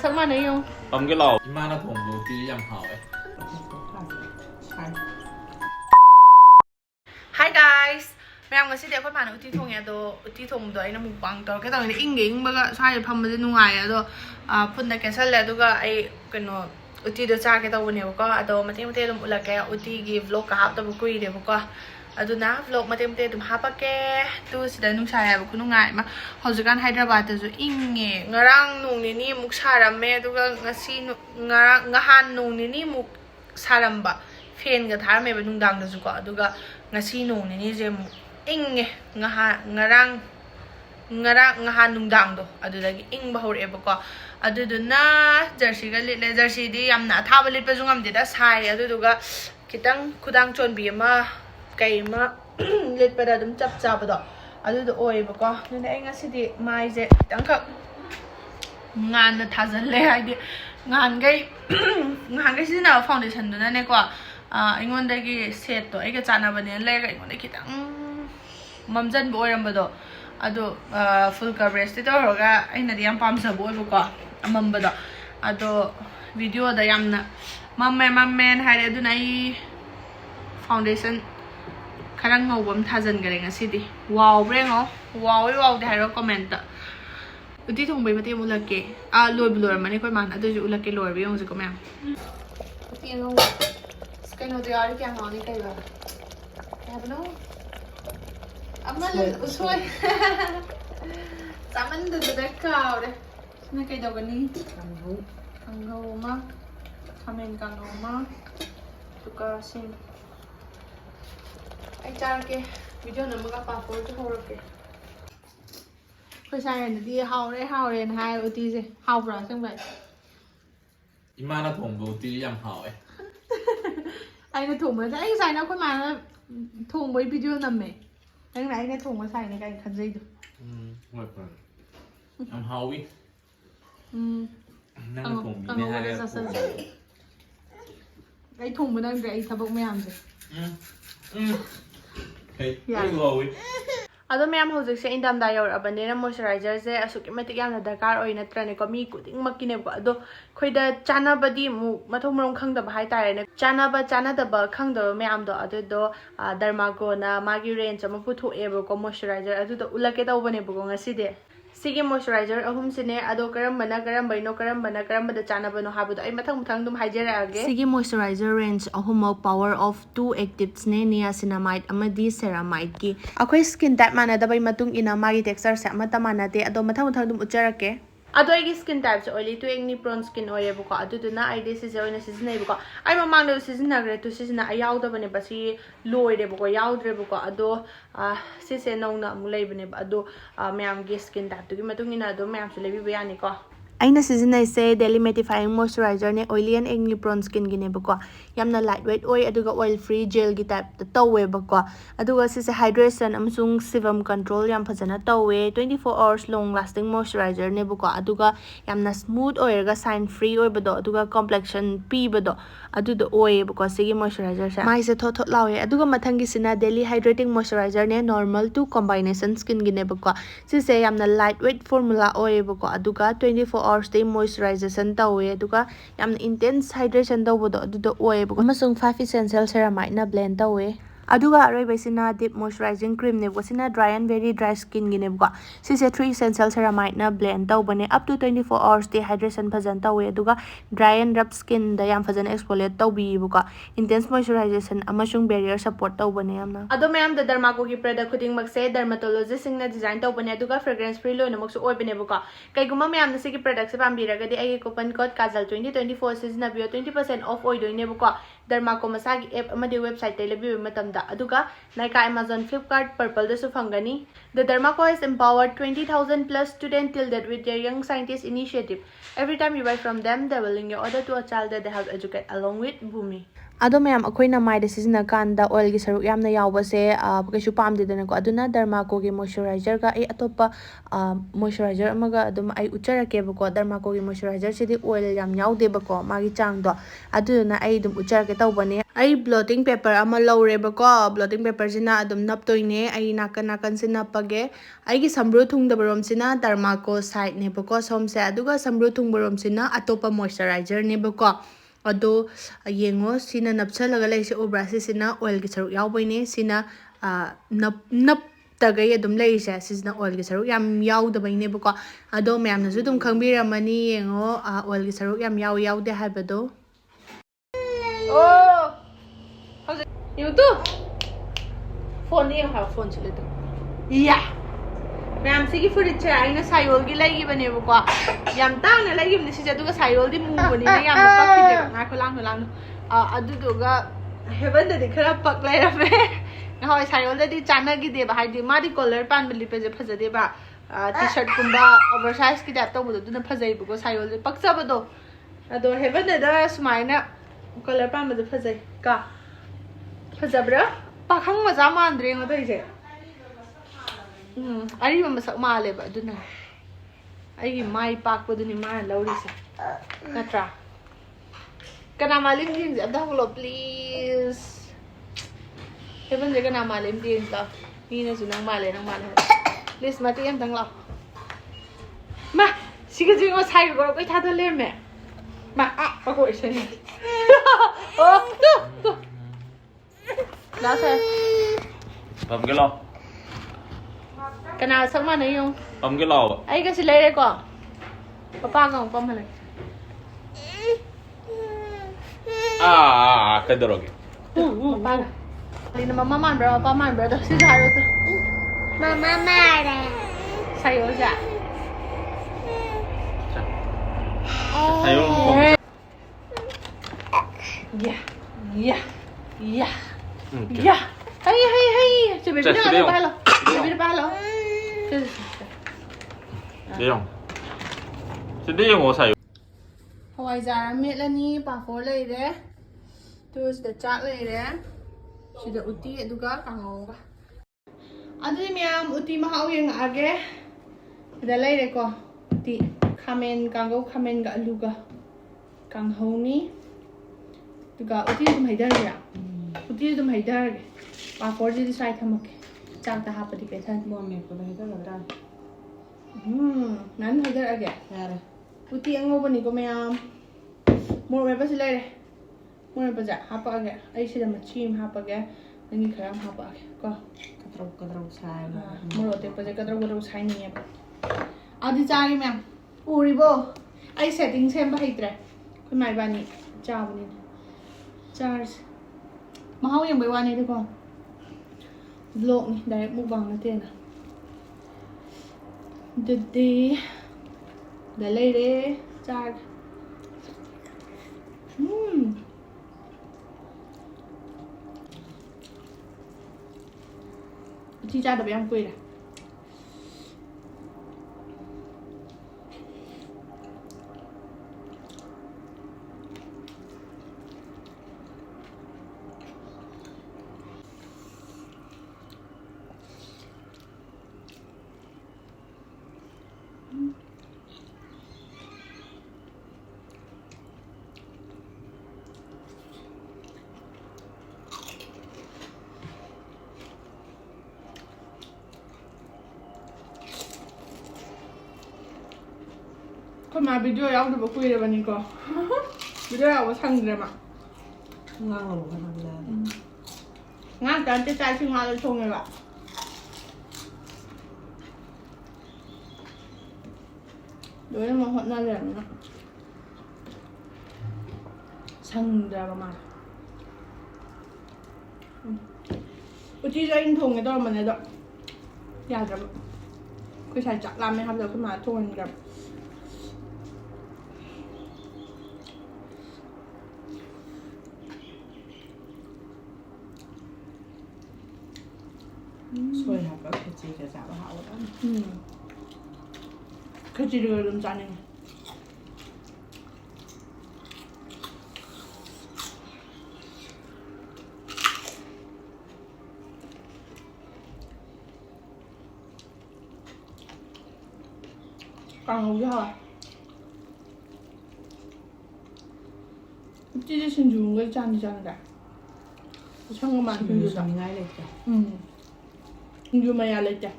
Sắc mà đấy không? cái lò Ima nó thùng đồ tí yam hỏi. Hi guys. Mẹ ngasi dia ko mana uti thong ya do uti thong do ina mukbang to cái tao ni inging baga sai pham de nungai ya do phun da cancel le do ga ai keno uti do cha cái tao ne ko ado mate mate dum ula ka uti gi vlog ka hap to bu kui de ko aduna vlog mate mate dum hapa ke tu sida nung sai ba ku nungai ma hojikan Hyderabad da ju inge ngarang nung ni muk saram me do ga ngasi ngahan nung ni muk saram ba fen ga thar me ba nung dang da ju ko do ga ngasi nung ni je mu inge ngarang nungdang do adudagi ing bahur eba ko aduduna jersey ga litle jersey di yamna thaba lit pa jungam de da sai aduduga kitang khudang chonbi ma kai ma lit pa da dum chap chap do adudu oi ba ko nune ai ngasi di mai je tang kha ngan na thazal le ai di ngan gai sina foundation do na ne ko ingondagi set to ai ga chana bane le ga ingondagi kitang mamjan bo ram bado ado full coverage ti to roga aina di am pam sa bo ko amam bado ado video da yamna mammen hare adu nai foundation kharang ngobam thajan gare ngasi di wow brengo wow de haro comment ta uti thong bai mate mulake loy blur mane koi man adu ju ulake loy bi yong ju ko ma'am uti no skai no de ari kya ngani kai ba have no Amal usoi. Saman do the cow. Na kay daw gani. Kangho ma. Kamen kangho ma. Tuka sin. Ay char ke video na mga pa-forward to horror ke. Khoi sai na di hao re na hai uti se. Hao bra sang vậy. Ima nó thùng đồ tí yam hỏi. Ai na thùng mà ai sai na khoi mà thùng với video nằm mày. Anh này cái thùng nó xài này cái khăn dây được. Ngồi phần. Em hao ý. Năng thùng bị này hai cái thùng bên đây cái thằng bông mèm rồi. Cái rồi. Ado ma'am hojik se indam da yor abane na moisturizer je asuki matik yamna darkar oi natra ne ko mi kuding makine ko ado khoida chana badi mu mathong mrong khang da hai tare ne chana da ba khang da ma'am do ado do Derma Co na magi range ma puthu e ko moisturizer ado do ulake da ubane bu ngasi de sigi moisturizer ahum sine ado karam bana da chana bano habu do ai mathang dum haijera age sigi moisturizer range ahum power of two actives ne niacinamide amadi ceramide ki akhoi skin type mana da bai matung ina magi texture se amata mana te ado mathang dum ujarake ado ai skin type se oily to acne prone skin oye bu ko adu na ai de se oina season bu ko ai mamang do season nagre to season ai yaw da bane basi loire bu ko yawdre bu ko ado se se nong na mu lei bane ado ma'am gi skin type to gi matung ina do ma'am su lebi bayani ko aina season ai se daily mattifying moisturizer ne oily and acne prone skin gi ne bu ko yamna lightweight oi aduga oil free gel gi type ta tawe bu ko aduga se hydration amsung sebum control yam phajana tawe 24 hours long lasting moisturizer ne bu ko aduga yamna smooth oirga shine free oi bado aduga complexion pi bado adudo oi bu ko sigi moisturizer sa mai se thot lawe aduga mathangi sina daily hydrating moisturizer ne normal to combination skin gi ne bu ko se yamna lightweight formula oi bu ko aduga 24 hours day moisturization tawe aduga yamna intense hydration tawbodo adudo oi bu ko masung 5 essential ceramide na blend tawe aduga aroi besina deep moisturizing cream ne bosina dry and very dry skin gi ne bu si se 3 essential ceramide na blend taw bane up to 24 hours day hydration phajan tawe aduga dry and rough skin da yam phajan exfoliate taw bi bu ko intense moisturization amasung barrier support taw bane yamna ado ma'am da Derma Co gi product khuding mak se dermatologist sing na design taw bane aduga fragrance free loina mak su oi bane bu ko kai guma ma'am na sigi product se pambi raga di ai coupon code kajal 2024 season bio 20% off oi doine bu ko Derma Co masagi app amadi website te lebi matam da aduga Nykaa Amazon Flipkart Purple da su fangani the Derma Co has empowered 20,000 plus students till date with their young scientist initiative. Every time you buy from them they will link your order to a child that they help educate along with Bhumi. ꯑꯗꯣ ꯃꯌꯥꯝ ꯑꯩꯈꯣꯏꯅ ꯃꯥꯏꯗ ꯁꯤꯖꯤꯟꯅꯀꯥꯟꯗ ꯑꯣꯏꯜꯒꯤ ꯁꯔꯨꯛ ꯌꯥꯝꯅ ꯌꯥꯎꯕꯁꯦ ꯀꯩꯁꯨ ꯄꯥꯝꯗꯦꯗꯅꯀꯣ ꯑꯗꯨꯅ Derma Coꯒꯤ ꯃꯣꯏꯁꯆꯔꯥꯏꯖꯔꯒ ꯑꯩ ꯑꯇꯣꯞꯄ ꯃꯣꯏꯁꯆꯔꯥꯏꯖꯔ ꯑꯃꯒ ꯑꯗꯨꯝ ꯑꯩ ꯎꯠꯆꯔꯛꯀꯦꯕꯀꯣ Derma Coꯒꯤ ꯃꯣꯏꯁꯆꯔꯥꯏꯖꯔꯁꯤꯗꯤ ꯑꯣꯏꯜ ꯌꯥꯝ ꯌꯥꯎꯗꯦꯕꯀꯣ ꯃꯥꯒꯤ ꯆꯥꯡꯗꯣ ꯑꯗꯨꯗꯨꯅ ꯑꯩ ꯑꯗꯨꯝ ꯎꯠꯆꯔꯛꯀꯦ ꯇꯧꯕꯅꯦ ꯑꯩ ꯕ꯭ꯂꯣꯇꯤꯡ ꯄꯦꯄꯔ ꯑꯃ ꯂꯧꯔꯦꯕꯀꯣ ꯕ꯭ꯂꯣꯇꯤꯡ ꯄꯦꯄꯔꯁꯤꯅ ꯑꯗꯨꯝ ꯅꯞꯇꯣꯏꯅꯦ ꯑꯩ ꯅꯥꯀꯟꯁꯦ ꯅꯞꯄꯒꯦ ꯑꯩꯒꯤ ꯁꯝꯕ꯭ꯔꯨ ꯊꯨꯡꯗꯕꯔꯣꯝꯁꯤꯅ Derma Co ꯁꯥꯏꯠꯅꯦꯕꯀꯣ ꯁꯣꯝꯁꯦ ꯑꯗꯨꯒ ꯁꯝꯕ꯭ꯔꯨ ꯊꯨꯡꯕꯔꯣꯝꯁꯤꯅ ꯑꯇꯣꯞꯄ ꯃꯣꯏꯁꯆꯔꯥꯏꯖꯔꯅꯦꯕꯀꯣ ꯑꯗꯣ ꯌꯦꯡꯉꯣ ꯁꯤꯅ ꯅꯞꯁꯜꯂꯒ ꯂꯩꯔꯤꯁꯦ ꯎꯕ꯭ꯔꯥ ꯁꯤꯁꯤꯅ ꯑꯣꯏꯜꯒꯤ ꯁꯔꯨꯛ ꯌꯥꯎꯕꯩꯅꯦ ꯁꯤꯅ ꯅꯞꯇꯒꯩ ꯑꯗꯨꯝ ꯂꯩꯔꯤꯁꯦ ꯁꯤꯁꯤꯅ ꯑꯣꯏꯜꯒꯤ ꯁꯔꯨꯛ ꯌꯥꯝ ꯌꯥꯎꯗꯕꯩꯅꯦꯕꯀꯣ ꯑꯗꯣ ꯃꯌꯥꯝꯅꯁꯨ ꯑꯗꯨꯝ ꯈꯪꯕꯤꯔꯝꯃꯅꯤ ꯌꯦꯡꯉꯣ ꯑꯣꯏꯜꯒꯤ ꯁꯔꯨꯛ ꯌꯥꯝ ꯌꯥꯎꯗꯦ ꯍꯥꯏꯕꯗꯣ ꯑꯣ ꯍꯧꯖꯤꯛ ꯌꯨꯇꯨ ꯐꯣꯟ ꯌꯦꯡꯉꯣ ꯍꯥꯏꯕ ꯐꯣꯟ ꯁꯤꯜꯂꯦꯗꯣ ꯏꯌꯥ ꯃꯌꯥꯝ ꯁꯤꯒꯤ ꯐꯨꯔꯤꯠꯁꯦ ꯑꯩꯅ ꯁꯥꯏꯌꯣꯜꯒꯤ ꯂꯩꯒꯤꯕꯅꯦꯕꯀꯣ ꯌꯥꯝ ꯇꯥꯡꯅ ꯂꯩꯒꯤꯕꯅꯦ ꯁꯤꯁꯦ ꯑꯗꯨꯒ ꯁꯥꯏꯌꯣꯜꯗꯤ ꯃꯨꯕꯅꯤꯅ ꯌꯥꯝꯅ ꯄꯛꯈꯤꯗꯦꯕ ꯉꯥꯏꯈꯣ ꯂꯥꯡꯅꯣ ꯑꯗꯨꯗꯨꯒ ꯍꯦꯕꯟꯗꯗꯤ ꯈꯔ ꯄꯛ ꯂꯩꯔꯝꯃꯦ ꯍꯣꯏ ꯁꯥꯏꯌꯣꯜꯗꯗꯤ ꯆꯥꯟꯅꯈꯤꯗꯦꯕ ꯍꯥꯏꯗꯤ ꯃꯥꯗꯤ ꯀꯣꯂꯔ ꯄꯥꯟꯕ ꯂꯤꯠꯄꯁꯦ ꯐꯖꯗꯦꯕ ꯇꯤ ꯁꯔꯠꯀꯨꯝꯕ ꯑꯣꯚꯔꯁꯥꯏꯖꯀꯤ ꯇꯥꯏꯞ ꯇꯧꯕꯗꯣ ꯑꯗꯨꯅ ꯐꯖꯩꯕꯀꯣ ꯁꯥꯏꯌꯣꯜꯁꯦ ꯄꯛꯆꯕꯗꯣ ꯑꯗꯣ ꯍꯦꯕꯟꯗꯗ ꯁꯨꯃꯥꯏꯅ ꯀꯣꯂꯔ ꯄꯥꯟꯕꯗꯣ ꯐꯖꯩ ꯐꯖꯕ꯭ꯔꯥ ꯄꯥꯈꯪ ꯃꯆꯥ ꯃꯥꯟꯗ꯭ꯔꯦ ꯌꯦꯡꯉꯣ ꯇꯧꯔꯤꯁꯦ ꯑꯔꯤꯕ ꯃꯁꯛ ꯃꯥꯜꯂꯦꯕ ꯑꯗꯨꯅ ꯑꯩꯒꯤ ꯃꯥꯏ ꯄꯥꯛꯄꯗꯨꯅꯤ ꯃꯥꯅ ꯂꯧꯔꯤꯁꯦ ꯅꯠꯇ꯭ꯔꯥ ꯀꯅꯥ ꯃꯥꯜꯂꯤ ꯌꯦꯡꯁꯦ ꯑꯝꯇ ꯍꯧꯒꯠꯂꯣ ꯄ꯭ꯂꯤꯖ ꯍꯦꯕꯟꯁꯦ ꯀꯅꯥ ꯃꯥꯜꯂꯤ ꯑꯝꯇ ꯌꯦꯡꯁꯤ ꯂꯥꯛꯑꯣ ꯃꯤꯅꯁꯨ ꯅꯪ ꯃꯥꯜꯂꯦ ꯄ꯭ꯂꯤꯖ ꯃꯇꯦꯛ ꯑꯃꯇꯪ ꯂꯥꯛꯑꯣ ꯃꯥ ꯁꯤꯒꯁꯨ ꯌꯦꯡꯉꯣ ꯁꯥꯏꯒ ꯒꯣꯔꯣ ꯀꯣꯏ ꯊꯥꯗ ꯂꯩꯔꯝꯃꯦ ꯃꯥ ꯄꯀꯣ ꯏꯁꯩꯅꯤ ꯑꯣ two ꯂꯥꯁꯦ Pamke lo. Kana sak mana yung? Pamke lo. Ay kasi lere ko. Papaga mo pamhalay. Kadaroge. Papaga. Hindi na mamaman bro, papaman bro. Si Zaro to. Mama mare. Sayo siya. Sayo. Yeah. Hay. Sabi na ano palo. Sabi na palo. Deyong. Si Deyong o sayo. Hawaiijar metlani pafor leire. Tu sida chak leire. Sida uti aduga kangoga. Adu miyam uti mahau yang age. Sida leire ko. Uti kamen kango kamen ga aluga. Kanghou ni. Duga uti dum haidar ya. Uti dum haidar ge. Pafor ji sai thamak. Chak ta hapadi pe than mo me ko haidar la. Nan haidar age. Yare. Uti angoba ni ko miyam. More me pasi leire. More pa ja hapa age. Ai sida machim hapa ge. Nangi kharam hapa age. Ko. Kadraw sai. More te pa ja kadraw sai ni ba. Adi chari ma'am. Uribo. Ai setting sem ba haitre. Khoi mai bani chabani. Charge. Mahau yang bai wani de ko. Vlog ni direct mukbang na te na. Dede. Da leire charge. Chi cha da yang quỳ này. Con mà video áo được quỳ rồi bạn có video áo có thằng rồi mà ngang rồi cái thằng này ngang cái trái sinh hoa lên thùng này bạn đối mà họ ra liền nó thằng ra mà uchi ra in thùng cái đó mà này đó ya rồi cứ xài chặt làm mấy hôm rồi cứ mà thùng rồi xôi hạt có cái gì để tạo hậu đó cái gì được làm sao này 강호야. 찌지 신주는 거 짠이잖아. 청구만 신주다. ngay lên kìa. 신주 마야 랬자.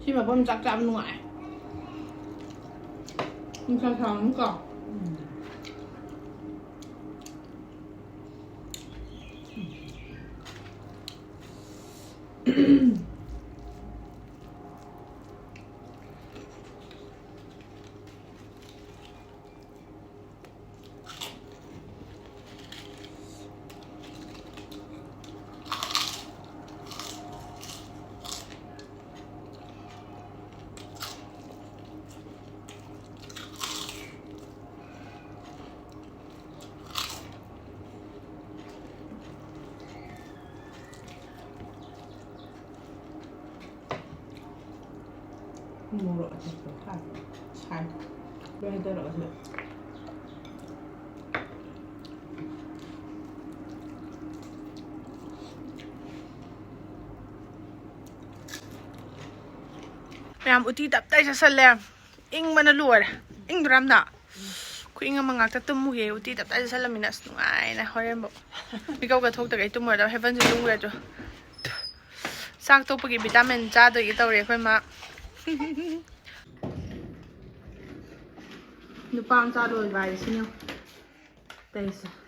khi mà bơm chặt chạm ngoài không sao sao không còn Mua rồi thì phải khai. Sai. Bây giờ rồi thì. Ma'am, uti tap tayo sa salam. Ing manalur. Ing dram na. Kung inga mga tatumuhi, uti tap tayo sa salaminas nung ay na horen mo. Ikaw gathok tagay tumor daw heaven sa lungre jo. Sakto pag vitamin cha do itaw re khoi ma. Nupang cha do vai sinyo. Tayo sa